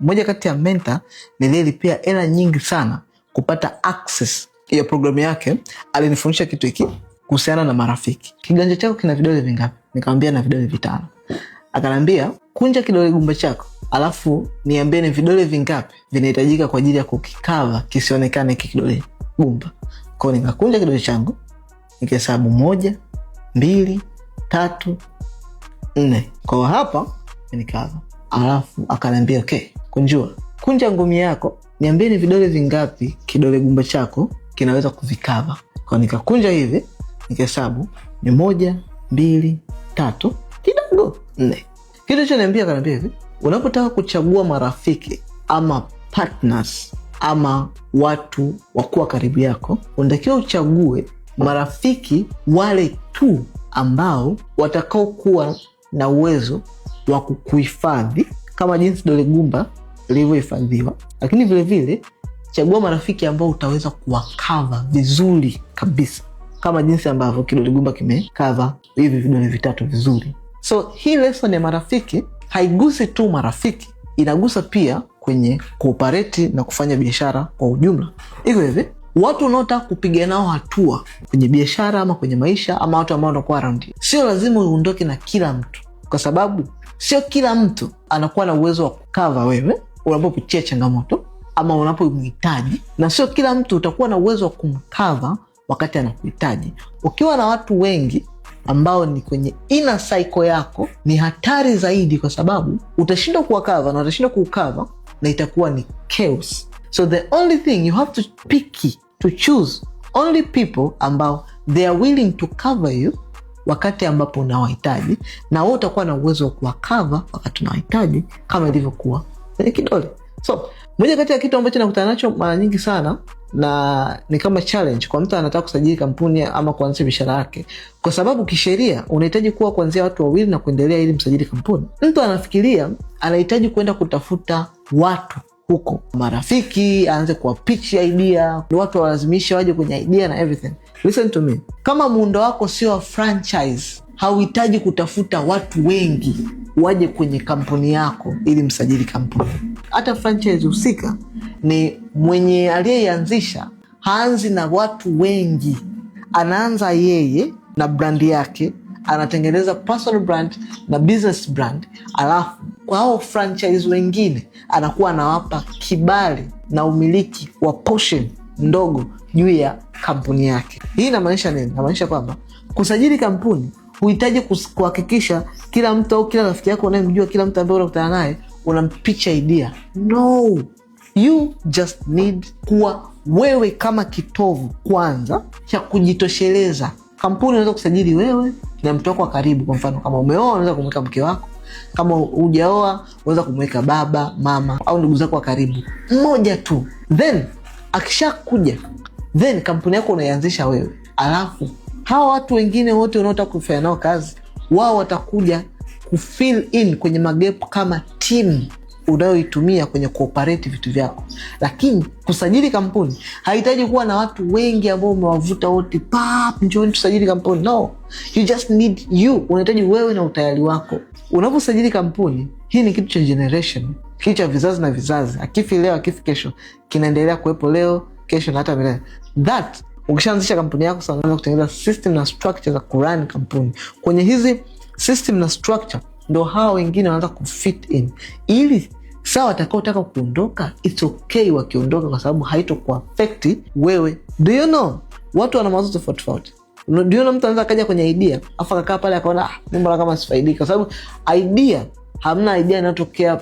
Mmoja kati ya mentor niliyelipia hela nyingi sana kupata access ya programu yake alinifundisha kitu hiki kuhusiana na marafiki. Kiganja chako kina vidole vingapi? Nikamwambia na vidole 5. Akaniambia kunja kidole gumba chako, alafu niambie ni vidole vingapi vinahitajika kwa ajili ya kukikava kisionekane kidole gumba. Kwa hiyo nikakunja kidole changu, nikahesabu 1, 2, 3, 4. Kwa hapa nikava. Alafu akaniambia okay, kunja ngumi yako, niambie ni vidole vingapi kidole gumba chako kinaweza kuvikava. Kwa nikakunja hivi, nikahesabu ni 1, 2, 3, kidogo 4. Kitu cha niambia akaniambia hivi, unapotaka kuchagua marafiki ama partners ama watu wa kuwa karibu yako, unatakiwa uchague marafiki wale tu ambao watakao kuwa na uwezo wa kukuhifadhi kama jinsi dole gumba lilivyohifadhiwa, lakini vile vile chagua marafiki ambao utaweza kuwakava vizuri kabisa kama jinsi ambavyo kidole gumba kimekava hivi vidole 3 vizuri. So hii lesson ya marafiki haigusi tu marafiki, inagusa pia kwenye cooperate na kufanya biashara kwa ujumla. Iko hivi, watu unaotaka kupiga nao hatua kwenye biashara ama kwenye maisha ama watu ambao wanakuwa around, sio lazima uondoke na kila mtu, kwa sababu sio kila mtu anakuwa na uwezo wa kukava wewe unapopitia changamoto ama unapomhitaji, na sio kila mtu utakuwa na uwezo wa kumkava wakati anakuhitaji. Ukiwa na watu wengi ambao ni kwenye inner cycle yako, ni hatari zaidi, kwa sababu utashindwa kuwakava na utashindwa kukava na itakuwa ni chaos. So the only thing you have to to choose only people ambao they are willing to cover you wakati ambapo unawahitaji, na wewe utakuwa na uwezo wa kuwakava wakati unawahitaji kama ilivyokuwa kwenye kidole. So moja kati ya kitu ambacho nakutana nacho mara nyingi sana na ni kama challenge kwa mtu anataka kusajili kampuni ama kuanzisha biashara yake, kwa sababu kisheria unahitaji kuwa kuanzia watu 2 na kuendelea ili msajili kampuni. Mtu anafikiria anahitaji kwenda kutafuta watu huko, marafiki, aanze kuwa pitch idea, watu walazimisha waje kwenye idea na everything. Listen to me, kama muundo wako sio franchise, hauhitaji kutafuta watu wengi waje kwenye kampuni yako ili msajili kampuni. Hata franchise husika ni mwenye aliyeanzisha haanzi na watu wengi, anaanza yeye na brand yake, anatengeneza personal brand na business brand, alafu kwa hao franchise wengine anakuwa anawapa kibali na umiliki wa portion ndogo juu ya kampuni yake. Hii inamaanisha nini? Inamaanisha kwamba kusajili kampuni huhitaji kuhakikisha kila mtu au kila rafiki yako unayemjua, kila mtu ambaye unakutana naye unampicha idea. No, you just need kuwa wewe kama kitovu kwanza cha kujitosheleza. Kampuni unaweza kusajili wewe na mtu wako wa karibu. Kwa mfano, kama umeoa unaweza kumweka mke wako, kama hujaoa unaweza kumweka baba, mama au ndugu zako wa karibu mmoja tu. Then akishakuja, then kampuni yako unaianzisha wewe, alafu hawa watu wengine wote unaotaka kufanya nao kazi, wao watakuja kufill in kwenye magap kama team unayoitumia kwenye cooperate vitu vyako. Lakini kusajili kampuni haihitaji kuwa na watu wengi ambao umewavuta wote njooni tusajili kampuni. No, you just need you. Unahitaji wewe na utayari wako. Unaposajili kampuni, hii ni kitu cha generation, kitu cha vizazi na vizazi. Akifi leo akifi kesho, kinaendelea kuwepo leo, kesho na hata milele. That ukishaanzisha kampuni yako sasa unaanza kutengeneza system na structure za kurun kampuni. Kwenye hizi system na structure ndo hao wengine wanaanza kufit in, ili sawa watakaotaka kuondoka, it's okay wakiondoka, kwa sababu haitokuwa affect wewe. Do you know watu wana mawazo tofauti? Do you know mtu anaweza kaja kwenye idea afa kakaa pale akaona mbona kama sifaidiki, kwa sababu idea, hamna idea inatokea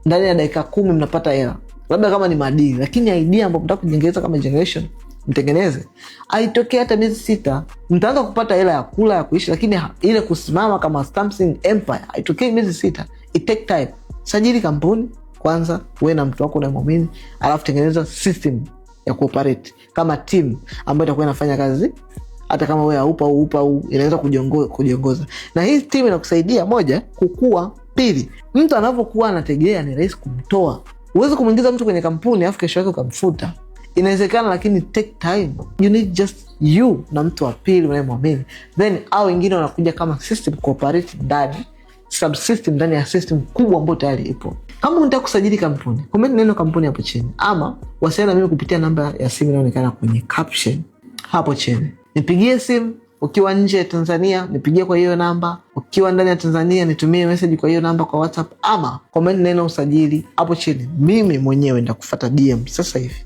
ndani ya dakika 10 mnapata hela, labda kama ni madini. Lakini idea ambayo mtaka kujengeleza kama generation mtengeneze, aitokea hata miezi 6 mtaanza kupata hela ya kula, ya kuishi, lakini ile kusimama kama something empire aitokee miezi 6. It take time. Sajili kampuni kwanza, wewe na mtu wako unayemwamini, alafu tengeneza system ya cooperate kama team ambayo itakuwa inafanya kazi hata kama wewe haupa inaweza kujiongoza. Na hii team inakusaidia, moja, kukua; pili, mtu anapokuwa anategea ni rahisi kumtoa. Uweze kumuingiza mtu kwenye kampuni afu kesho yake ukamfuta. Inawezekana, lakini take time. You need just you na mtu wa pili unayemwamini, then hao wengine wanakuja kama system cooperate ndani, subsystem ndani ya system kubwa ambayo tayari ipo. Kama unataka kusajili kampuni, comment neno kampuni hapo chini, ama wasiliana na mimi kupitia namba ya simu inayoonekana kwenye caption hapo chini. Nipigie simu ukiwa nje ya Tanzania, nipigie kwa hiyo namba. Ukiwa ndani ya Tanzania, nitumie message kwa hiyo namba kwa WhatsApp, ama comment neno usajili hapo chini. Mimi mwenyewe nitakufuata DM sasa hivi.